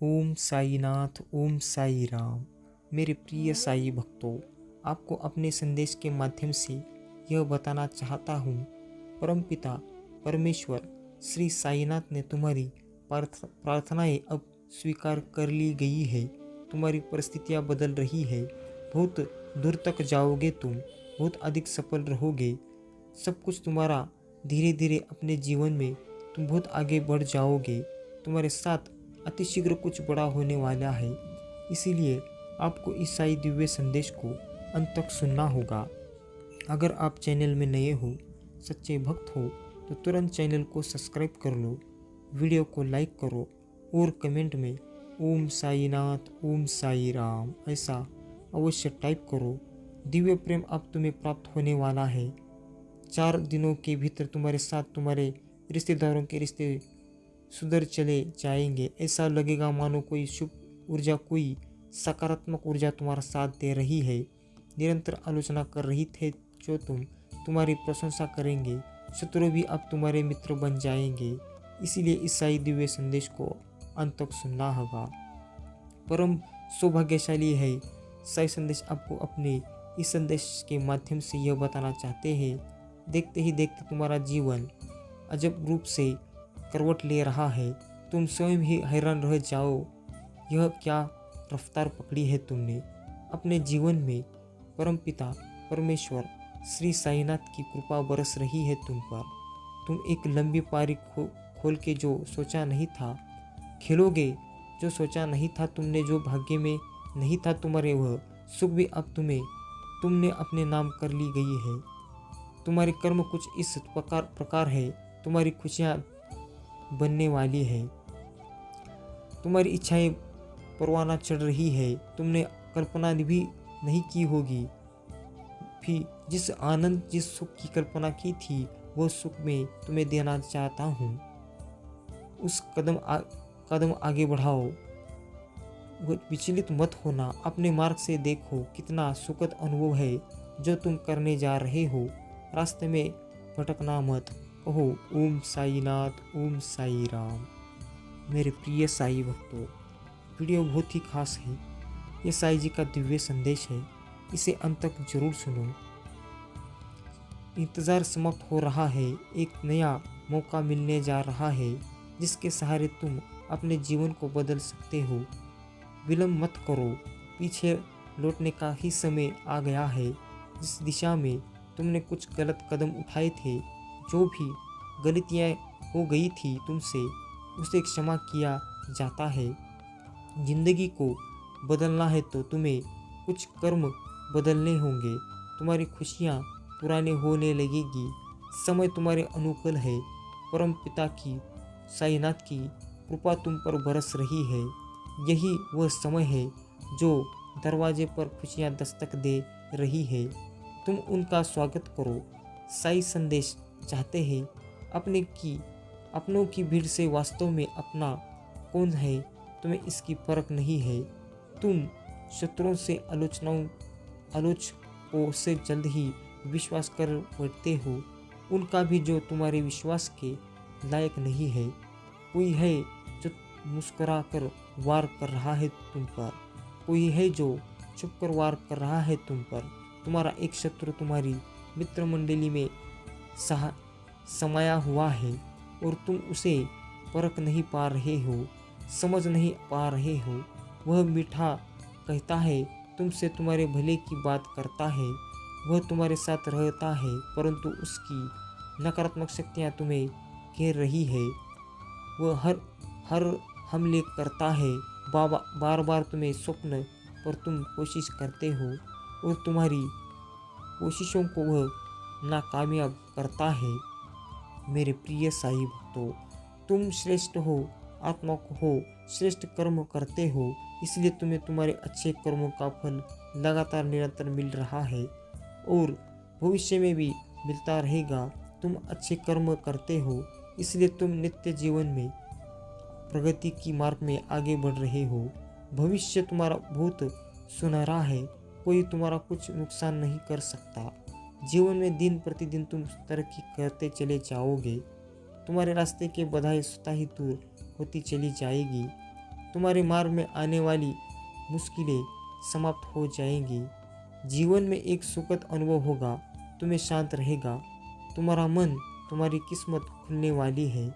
ओम साईनाथ, ओम साई राम। मेरे प्रिय साई भक्तों, आपको अपने संदेश के माध्यम से यह बताना चाहता हूँ, परमपिता परमेश्वर श्री साईनाथ ने तुम्हारी प्रार्थनाएं अब स्वीकार कर ली गई है। तुम्हारी परिस्थितियाँ बदल रही है। बहुत दूर तक जाओगे तुम, बहुत अधिक सफल रहोगे। सब कुछ तुम्हारा धीरे धीरे अपने जीवन में तुम बहुत आगे बढ़ जाओगे। तुम्हारे साथ अतिशीघ्र कुछ बड़ा होने वाला है। इसीलिए आपको इस साई दिव्य संदेश को अंत तक सुनना होगा। अगर आप चैनल में नए हो, सच्चे भक्त हो, तो तुरंत चैनल को सब्सक्राइब कर लो, वीडियो को लाइक करो और कमेंट में ओम साईनाथ, ओम साई राम ऐसा अवश्य टाइप करो। दिव्य प्रेम अब तुम्हें प्राप्त होने वाला है। 4 दिनों के भीतर तुम्हारे साथ तुम्हारे रिश्तेदारों के रिश्ते सुधर चले जाएंगे। ऐसा लगेगा मानो कोई शुभ ऊर्जा, कोई सकारात्मक ऊर्जा तुम्हारा साथ दे रही है। निरंतर आलोचना कर रही थे जो तुम्हारी प्रशंसा करेंगे। शत्रु भी अब तुम्हारे मित्र बन जाएंगे। इसीलिए इस साई दिव्य संदेश को अंत तक सुनना होगा। परम सौभाग्यशाली है साई संदेश आपको अपने इस संदेश के माध्यम से यह बताना चाहते हैं। देखते ही देखते तुम्हारा जीवन अजब रूप से करवट ले रहा है। तुम स्वयं ही हैरान रह जाओ, यह क्या रफ्तार पकड़ी है तुमने अपने जीवन में। परमपिता परमेश्वर श्री साईनाथ की कृपा बरस रही है तुम पर। तुम एक लंबी पारी खोल के जो सोचा नहीं था खेलोगे, जो सोचा नहीं था तुमने, जो भाग्य में नहीं था तुम्हारे, वह सुख भी अब तुमने अपने नाम कर ली गई है। तुम्हारे कर्म कुछ इस प्रकार है, तुम्हारी खुशियाँ बनने वाली है। तुम्हारी इच्छाएं परवाना चढ़ रही है। तुमने कल्पना भी नहीं की होगी। फिर जिस आनंद, जिस सुख की कल्पना की थी, वो सुख मैं तुम्हें देना चाहता हूँ। उस कदम आगे बढ़ाओ, विचलित मत होना। अपने मार्ग से देखो कितना सुखद अनुभव है जो तुम करने जा रहे हो। रास्ते में भटकना मत। कहो ओम साईनाथ, ओम साई राम। मेरे प्रिय साई भक्तों, वीडियो बहुत ही खास है। ये साई जी का दिव्य संदेश है, इसे अंत तक जरूर सुनो। इंतज़ार समाप्त हो रहा है। एक नया मौका मिलने जा रहा है जिसके सहारे तुम अपने जीवन को बदल सकते हो। विलंब मत करो, पीछे लौटने का ही समय आ गया है। जिस दिशा में तुमने कुछ गलत कदम उठाए थे, जो भी गलतियाँ हो गई थी तुमसे, उसे क्षमा किया जाता है। जिंदगी को बदलना है तो तुम्हें कुछ कर्म बदलने होंगे। तुम्हारी खुशियाँ पुराने होने लगेगी। समय तुम्हारे अनुकूल है। परम पिता की, साईनाथ की कृपा तुम पर बरस रही है। यही वह समय है जो दरवाजे पर खुशियाँ दस्तक दे रही है। तुम उनका स्वागत करो। साई संदेश चाहते हैं अपनों की भीड़ से वास्तव में अपना कौन है तुम्हें इसकी परख नहीं है। तुम शत्रुओं से आलोचकों से जल्द ही विश्वास कर बैठते हो। उनका भी जो तुम्हारे विश्वास के लायक नहीं है। कोई है जो मुस्कुरा कर वार कर रहा है तुम पर, कोई है जो छुप कर वार कर रहा है तुम पर। तुम्हारा एक शत्रु तुम्हारी मित्र मंडली में समाया हुआ है और तुम उसे परख नहीं पा रहे हो, समझ नहीं पा रहे हो। वह मीठा कहता है तुमसे, तुम्हारे भले की बात करता है, वह तुम्हारे साथ रहता है, परंतु उसकी नकारात्मक शक्तियाँ तुम्हें घेर रही है। वह हर हमले करता है, बार बार तुम्हें स्वप्न पर तुम कोशिश करते हो और तुम्हारी कोशिशों को वह नाकामयाब करता है। मेरे प्रिय साई भक्तों, तुम श्रेष्ठ हो, आत्मा हो, श्रेष्ठ कर्म करते हो, इसलिए तुम्हें तुम्हारे अच्छे कर्मों का फल लगातार निरंतर मिल रहा है और भविष्य में भी मिलता रहेगा। तुम अच्छे कर्म करते हो, इसलिए तुम नित्य जीवन में प्रगति की मार्ग में आगे बढ़ रहे हो। भविष्य तुम्हारा बहुत सुनहरा है। कोई तुम्हारा कुछ नुकसान नहीं कर सकता। जीवन में दिन प्रतिदिन तुम तरक्की करते चले जाओगे। तुम्हारे रास्ते के बाधाएं स्वतः ही दूर होती चली जाएगी। तुम्हारे मार्ग में आने वाली मुश्किलें समाप्त हो जाएंगी। जीवन में एक सुखद अनुभव होगा, तुम्हें शांत रहेगा, तुम्हारा मन, तुम्हारी किस्मत खुलने वाली है।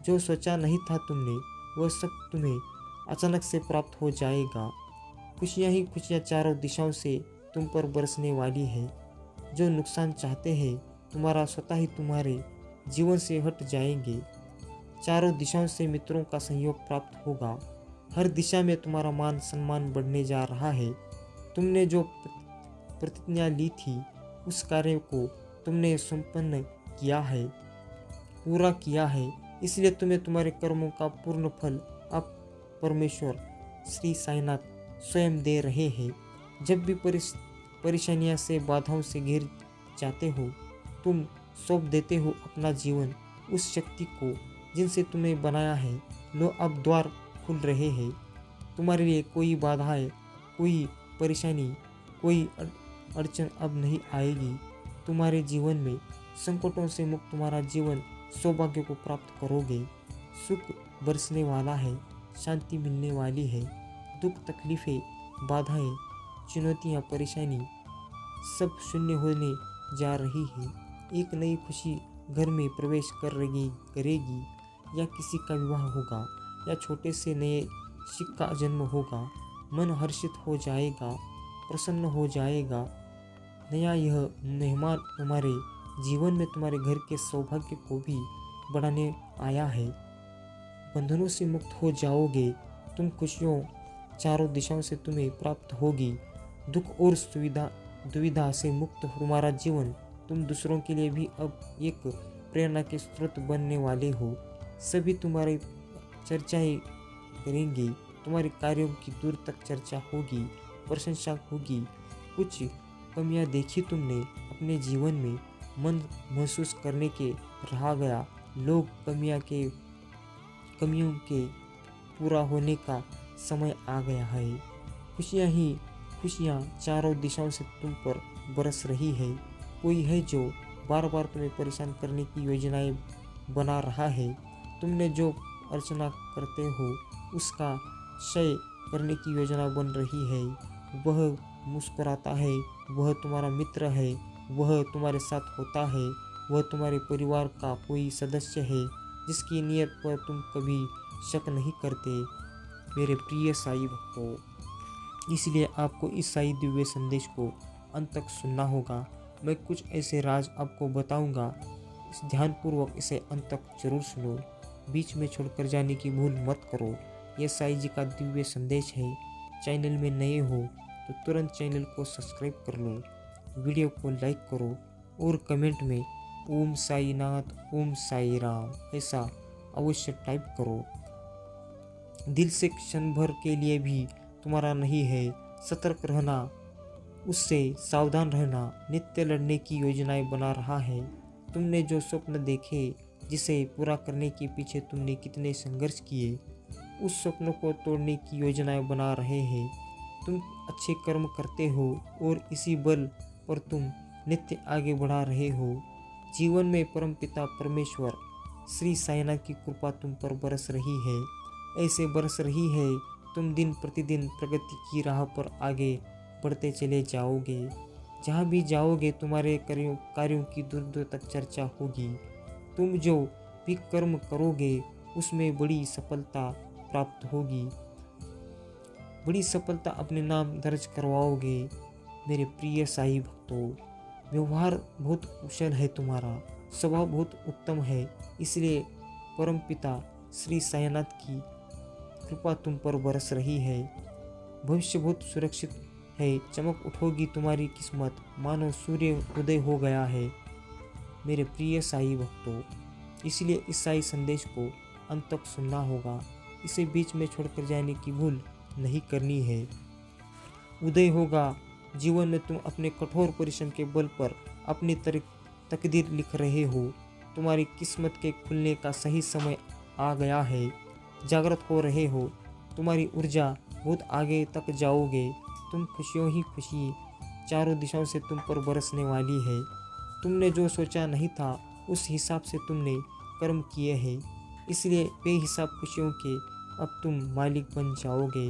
जो सोचा नहीं था तुमने, वह सब तुम्हें अचानक से प्राप्त हो जाएगा। खुशियाँ ही खुशियाँ चारों दिशाओं से तुम पर बरसने वाली है। जो नुकसान चाहते हैं तुम्हारा स्वतः ही तुम्हारे जीवन से हट जाएंगे। चारों दिशाओं से मित्रों का सहयोग प्राप्त होगा। हर दिशा में तुम्हारा मान सम्मान बढ़ने जा रहा है। तुमने जो प्रतिज्ञा ली थी उस कार्य को तुमने संपन्न किया है, पूरा किया है। इसलिए तुम्हें तुम्हारे कर्मों का पूर्ण फल अब परमेश्वर श्री साईनाथ स्वयं दे रहे हैं। जब भी परेशानियां से बाधाओं से घिर जाते हो, तुम सौंप देते हो अपना जीवन उस शक्ति को जिनसे तुम्हें बनाया है। लो अब द्वार खुल रहे हैं तुम्हारे लिए। कोई बाधाएं, कोई परेशानी, कोई अड़चन अब नहीं आएगी तुम्हारे जीवन में। संकटों से मुक्त तुम्हारा जीवन सौभाग्य को प्राप्त करोगे। सुख बरसने वाला है, शांति मिलने वाली है। दुख, तकलीफें, बाधाएं, चुनौतियां, परेशानी सब शून्य होने जा रही है। एक नई खुशी घर में प्रवेश करेगी। या किसी का विवाह होगा, या छोटे से नए शिक का जन्म होगा। मन हर्षित हो जाएगा, प्रसन्न हो जाएगा। नया यह मेहमान तुम्हारे जीवन में तुम्हारे घर के सौभाग्य को भी बढ़ाने आया है। बंधनों से मुक्त हो जाओगे तुम। खुशियों चारों दिशाओं से तुम्हें प्राप्त होगी। दुख और दुविधा से मुक्त तुम्हारा जीवन। तुम दूसरों के लिए भी अब एक प्रेरणा के स्रोत बनने वाले हो। सभी तुम्हारी चर्चाएं करेंगे। तुम्हारे कार्यों की दूर तक चर्चा होगी, प्रशंसा होगी। कुछ कमियां देखी तुमने अपने जीवन में, मन महसूस करने के रहा गया। लोग कमियों के पूरा होने का समय आ गया है। खुशियाँ ही खुशियाँ चारों दिशाओं से तुम पर बरस रही है। कोई है जो बार बार तुम्हें परेशान करने की योजनाएं बना रहा है। तुमने जो अर्चना करते हो उसका क्षय करने की योजना बन रही है। वह मुस्कुराता है, वह तुम्हारा मित्र है, वह तुम्हारे साथ होता है। वह तुम्हारे परिवार का कोई सदस्य है जिसकी नीयत पर तुम कभी शक नहीं करते। मेरे प्रिय साईं भक्तों, इसलिए आपको इस साईं दिव्य संदेश को अंत तक सुनना होगा। मैं कुछ ऐसे राज आपको बताऊंगा, ध्यानपूर्वक इसे अंत तक जरूर सुनो। बीच में छोड़कर जाने की भूल मत करो। यह साईं जी का दिव्य संदेश है। चैनल में नए हो तो तुरंत चैनल को सब्सक्राइब कर लो, वीडियो को लाइक करो और कमेंट में ओम साईनाथ, ओम साई राम ऐसा अवश्य टाइप करो। दिल से क्षण भर के लिए भी तुम्हारा नहीं है। सतर्क रहना, उससे सावधान रहना। नित्य लड़ने की योजनाएं बना रहा है। तुमने जो स्वप्न देखे, जिसे पूरा करने के पीछे तुमने कितने संघर्ष किए, उस स्वप्न को तोड़ने की योजनाएं बना रहे हैं। तुम अच्छे कर्म करते हो और इसी बल पर तुम नित्य आगे बढ़ा रहे हो। जीवन में परमपिता परमेश्वर श्री साईनाथ की कृपा तुम पर बरस रही है। ऐसे बरस रही है तुम दिन प्रतिदिन प्रगति की राह पर आगे बढ़ते चले जाओगे। जहाँ भी जाओगे तुम्हारे कार्यों की दूर दूर तक चर्चा होगी। तुम जो भी कर्म करोगे उसमें बड़ी सफलता प्राप्त होगी। बड़ी सफलता अपने नाम दर्ज करवाओगे। मेरे प्रिय साई भक्तों, व्यवहार बहुत कुशल है, तुम्हारा स्वभाव बहुत उत्तम है। इसलिए परमपिता श्री साईनाथ की कृपा तुम पर बरस रही है। भविष्य बहुत सुरक्षित है। चमक उठोगी तुम्हारी किस्मत, मानो सूर्य उदय हो गया है। मेरे प्रिय साई भक्तों, इसलिए इस साई संदेश को अंत तक सुनना होगा। इसे बीच में छोड़कर जाने की भूल नहीं करनी है। उदय होगा जीवन में। तुम अपने कठोर परिश्रम के बल पर अपनी तकदीर लिख रहे हो। तुम्हारी किस्मत के खुलने का सही समय आ गया है। जागृत हो रहे हो। तुम्हारी ऊर्जा बहुत आगे तक जाओगे। तुम खुशियों ही खुशी चारों दिशाओं से तुम पर बरसने वाली है। तुमने जो सोचा नहीं था उस हिसाब से तुमने कर्म किए हैं। इसलिए बेहिसाब खुशियों के अब तुम मालिक बन जाओगे।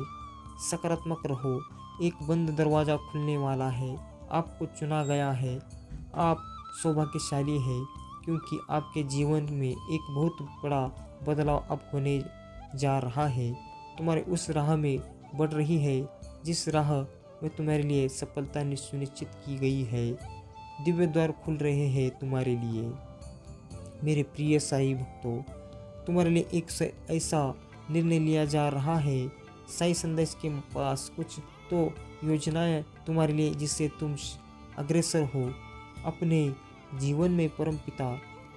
सकारात्मक रहो, एक बंद दरवाज़ा खुलने वाला है, आपको चुना गया है। आप सौभाग्यशाली हैं क्योंकि आपके जीवन में एक बहुत बड़ा बदलाव अब होने जा रहा है। तुम्हारे उस राह में बढ़ रही है जिस राह में तुम्हारे लिए सफलता सुनिश्चित की गई है। दिव्य द्वार खुल रहे हैं तुम्हारे लिए। मेरे प्रिय साईं भक्तों, तुम्हारे लिए एक ऐसा निर्णय लिया जा रहा है। साईं संदेश के पास कुछ तो योजनाएं तुम्हारे लिए जिससे तुम अग्रसर हो। अपने जीवन में परमपिता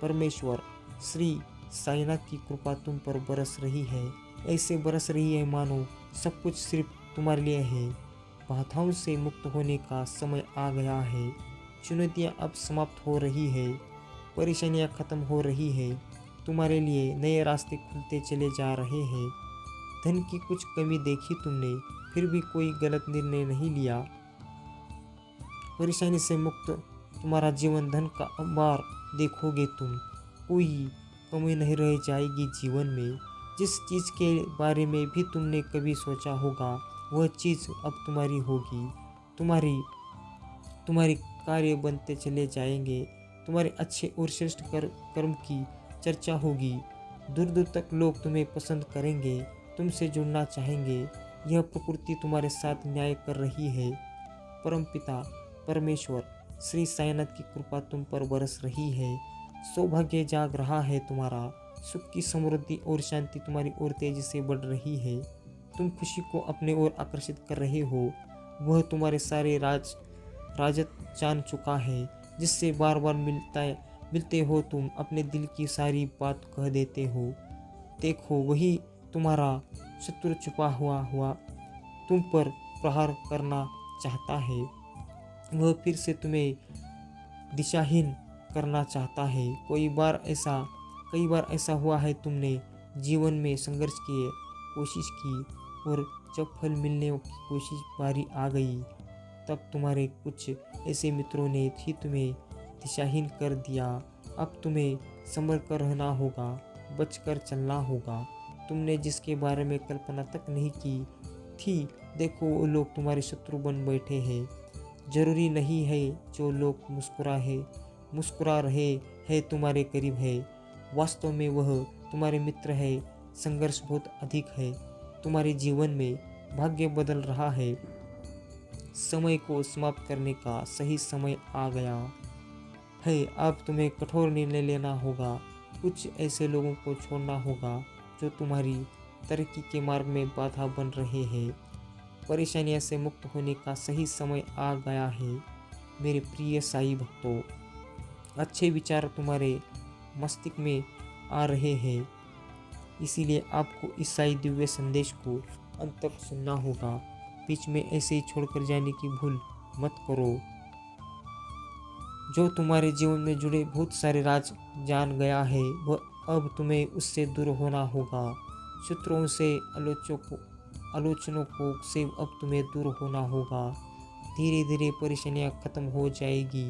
परमेश्वर श्री साईनाथ की कृपा तुम पर बरस रही है। ऐसे बरस रही है मानो सब कुछ सिर्फ तुम्हारे लिए है। बाधाओं से मुक्त होने का समय आ गया है। चुनौतियां अब समाप्त हो रही है, परेशानियां खत्म हो रही है। तुम्हारे लिए नए रास्ते खुलते चले जा रहे हैं। धन की कुछ कमी देखी तुमने, फिर भी कोई गलत निर्णय नहीं लिया। परेशानी से मुक्त तुम्हारा जीवन धन का अंबार देखोगे तुम। कोई कमी नहीं रह जाएगी जीवन में। जिस चीज़ के बारे में भी तुमने कभी सोचा होगा वह चीज़ अब तुम्हारी होगी। तुम्हारी कार्य बनते चले जाएंगे। तुम्हारे अच्छे और श्रेष्ठ कर्म की चर्चा होगी। दूर दूर तक लोग तुम्हें पसंद करेंगे, तुमसे जुड़ना चाहेंगे। यह प्रकृति तुम्हारे साथ न्याय कर रही है। परमपिता परमेश्वर श्री साईनाथ की कृपा तुम पर बरस रही है। सौभाग्य जाग रहा है तुम्हारा। सुख की समृद्धि और शांति तुम्हारी ओर तेजी से बढ़ रही है। तुम खुशी को अपने ओर आकर्षित कर रहे हो। वह तुम्हारे सारे राजत जान चुका है जिससे बार बार मिलते हो तुम अपने दिल की सारी बात कह देते हो। देखो वही तुम्हारा शत्रु छुपा हुआ तुम पर प्रहार करना चाहता है। वह फिर से तुम्हें दिशाहीन करना चाहता है। कई बार ऐसा हुआ है, तुमने जीवन में संघर्ष की कोशिश की और जब फल मिलने की कोशिश बारी आ गई तब तुम्हारे कुछ ऐसे मित्रों ने ही तुम्हें दिशाहीन कर दिया। अब तुम्हें संभल कर रहना होगा, बचकर चलना होगा। तुमने जिसके बारे में कल्पना तक नहीं की थी, देखो वो लोग तुम्हारे शत्रु बन बैठे हैं। जरूरी नहीं है जो लोग मुस्कुरा रहे हैं तुम्हारे करीब है, वास्तव में वह तुम्हारे मित्र है। संघर्ष बहुत अधिक है। तुम्हारे जीवन में भाग्य बदल रहा है। समय को समाप्त करने का सही समय आ गया है। अब तुम्हें कठोर निर्णय लेना होगा। कुछ ऐसे लोगों को छोड़ना होगा जो तुम्हारी तरक्की के मार्ग में बाधा बन रहे हैं। परेशानियों से मुक्त होने का सही समय आ गया है। मेरे प्रिय साईं भक्तों, अच्छे विचार तुम्हारे मस्तिष्क में आ रहे हैं, इसीलिए आपको इस साईं दिव्य संदेश को अंत तक सुनना होगा। बीच में ऐसे ही छोड़कर जाने की भूल मत करो। जो तुम्हारे जीवन में जुड़े बहुत सारे राज जान गया है, वह अब तुम्हें उससे दूर होना होगा। शत्रुओं से आलोचनों से अब तुम्हें दूर होना होगा। धीरे धीरे परेशानियां खत्म हो जाएगी।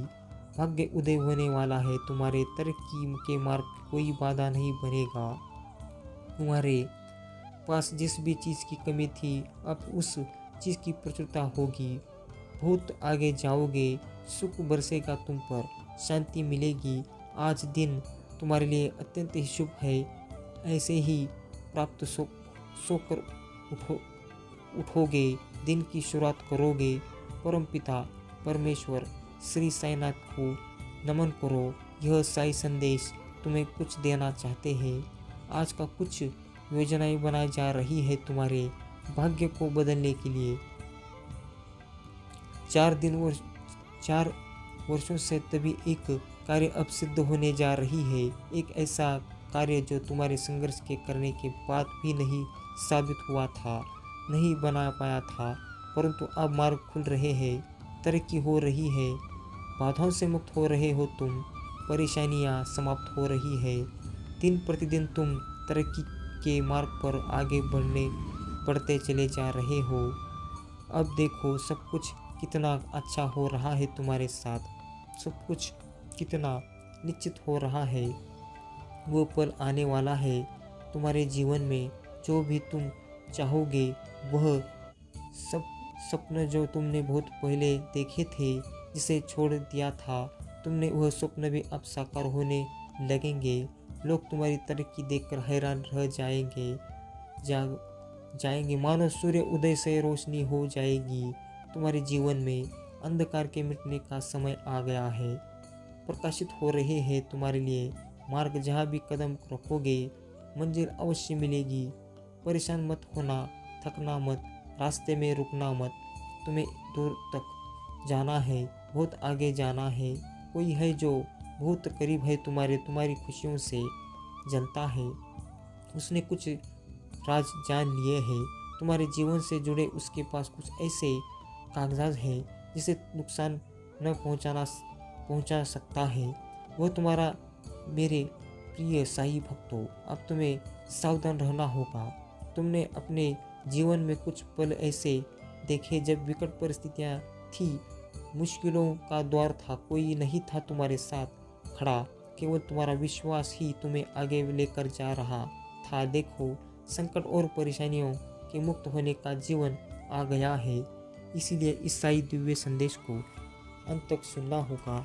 भाग्य उदय होने वाला है। तुम्हारे तरक्की के मार्ग कोई बाधा नहीं बनेगा। तुम्हारे पास जिस भी चीज़ की कमी थी अब उस चीज़ की प्रचुरता होगी। बहुत आगे जाओगे, सुख बरसेगा तुम पर, शांति मिलेगी। आज दिन तुम्हारे लिए अत्यंत ही शुभ है। ऐसे ही प्राप्त सोकर उठोगे, दिन की शुरुआत करोगे। परमपिता परमेश्वर श्री साईनाथ को नमन करो। यह साई संदेश तुम्हें कुछ देना चाहते हैं। आज का कुछ योजनाएं बनाई जा रही है तुम्हारे भाग्य को बदलने के लिए। 4 वर्षों से तभी एक कार्य अब सिद्ध होने जा रही है। एक ऐसा कार्य जो तुम्हारे संघर्ष के करने के बाद भी नहीं साबित हुआ था, नहीं बना पाया था, परंतु अब मार्ग खुल रहे हैं, तरक्की हो रही है, बाधाओं से मुक्त हो रहे हो तुम, परेशानियां समाप्त हो रही है। दिन प्रतिदिन तुम तरक्की के मार्ग पर आगे बढ़ते चले जा रहे हो। अब देखो सब कुछ कितना अच्छा हो रहा है तुम्हारे साथ, सब कुछ कितना निश्चित हो रहा है। वो पल आने वाला है तुम्हारे जीवन में जो भी तुम चाहोगे वह सब सपने जो तुमने बहुत पहले देखे थे, जिसे छोड़ दिया था तुमने, वह स्वप्न भी अब साकार होने लगेंगे। लोग तुम्हारी तरक्की देखकर हैरान रह जाएंगे, मानो सूर्य उदय से रोशनी हो जाएगी। तुम्हारे जीवन में अंधकार के मिटने का समय आ गया है, प्रकाशित हो रहे हैं तुम्हारे लिए मार्ग। जहाँ भी कदम रखोगे मंजिल अवश्य मिलेगी। परेशान मत होना, थकना मत, रास्ते में रुकना मत। तुम्हें दूर तक जाना है, बहुत आगे जाना है। कोई है जो बहुत करीब है तुम्हारी खुशियों से जलता है। उसने कुछ राज जान लिए हैं तुम्हारे जीवन से जुड़े। उसके पास कुछ ऐसे कागजात हैं जिसे नुकसान न पहुंचा सकता है। वो तुम्हारा मेरे प्रिय साई भक्तों, अब तुम्हें सावधान रहना होगा। तुमने अपने जीवन में कुछ पल ऐसे देखे जब विकट परिस्थितियाँ थी, मुश्किलों का दौर था, कोई नहीं था तुम्हारे साथ खड़ा, केवल तुम्हारा विश्वास ही तुम्हें आगे लेकर जा रहा था। देखो, संकट और परेशानियों के मुक्त होने का जीवन आ गया है। इसीलिए इस साई दिव्य संदेश को अंत तक सुनना होगा,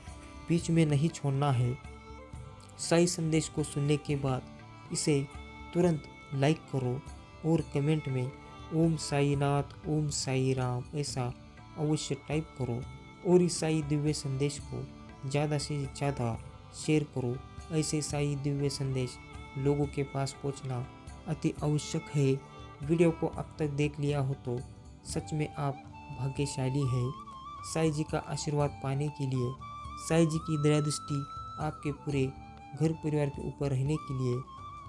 बीच में नहीं छोड़ना है। साई संदेश को सुनने के बाद इसे तुरंत लाइक करो और कमेंट में ओम साई नाथ, ओम साई राम ऐसा अवश्य टाइप करो और इस साई दिव्य संदेश को ज़्यादा से ज़्यादा शेयर करो। ऐसे साई दिव्य संदेश लोगों के पास पहुंचना अति आवश्यक है। वीडियो को अब तक देख लिया हो तो सच में आप भाग्यशाली हैं। साई जी का आशीर्वाद पाने के लिए, साई जी की दया दृष्टि आपके पूरे घर परिवार के ऊपर रहने के लिए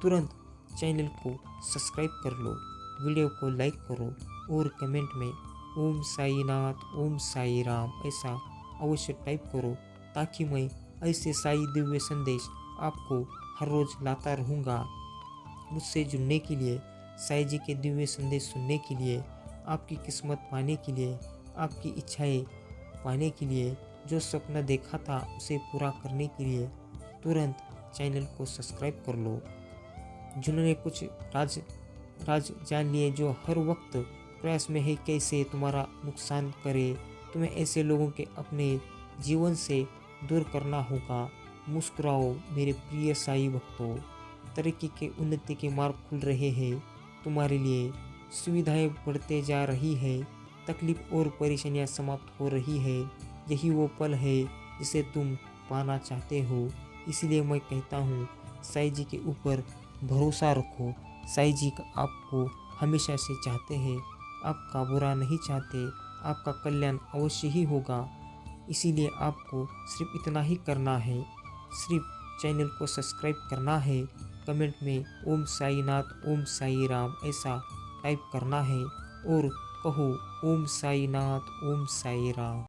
तुरंत चैनल को सब्सक्राइब कर लो, वीडियो को लाइक करो और कमेंट में ओम साई नाथ, ओम साई राम ऐसा अवश्य टाइप करो, ताकि मैं ऐसे साई दिव्य संदेश आपको हर रोज़ लाता रहूँगा। मुझसे जुड़ने के लिए, साई जी के दिव्य संदेश सुनने के लिए, आपकी किस्मत पाने के लिए, आपकी इच्छाएं पाने के लिए, जो सपना देखा था उसे पूरा करने के लिए तुरंत चैनल को सब्सक्राइब कर लो। जिन्होंने कुछ राज जान लिए, जो हर वक्त प्रयास में है कैसे तुम्हारा नुकसान करे, तुम्हें ऐसे लोगों के अपने जीवन से दूर करना होगा। मुस्कुराओ मेरे प्रिय साई भक्तों, तरक्की के उन्नति के मार्ग खुल रहे हैं तुम्हारे लिए, सुविधाएं बढ़ते जा रही है, तकलीफ और परेशानियां समाप्त हो रही है। यही वो पल है जिसे तुम पाना चाहते हो। इसलिए मैं कहता हूँ, साई जी के ऊपर भरोसा रखो। साई जी आपको हमेशा से चाहते हैं, आपका बुरा नहीं चाहते, आपका कल्याण अवश्य ही होगा। इसीलिए आपको सिर्फ इतना ही करना है, सिर्फ चैनल को सब्सक्राइब करना है, कमेंट में ओम साई नाथ, ओम साई राम ऐसा टाइप करना है और कहो ओम साई नाथ, ओम साई राम।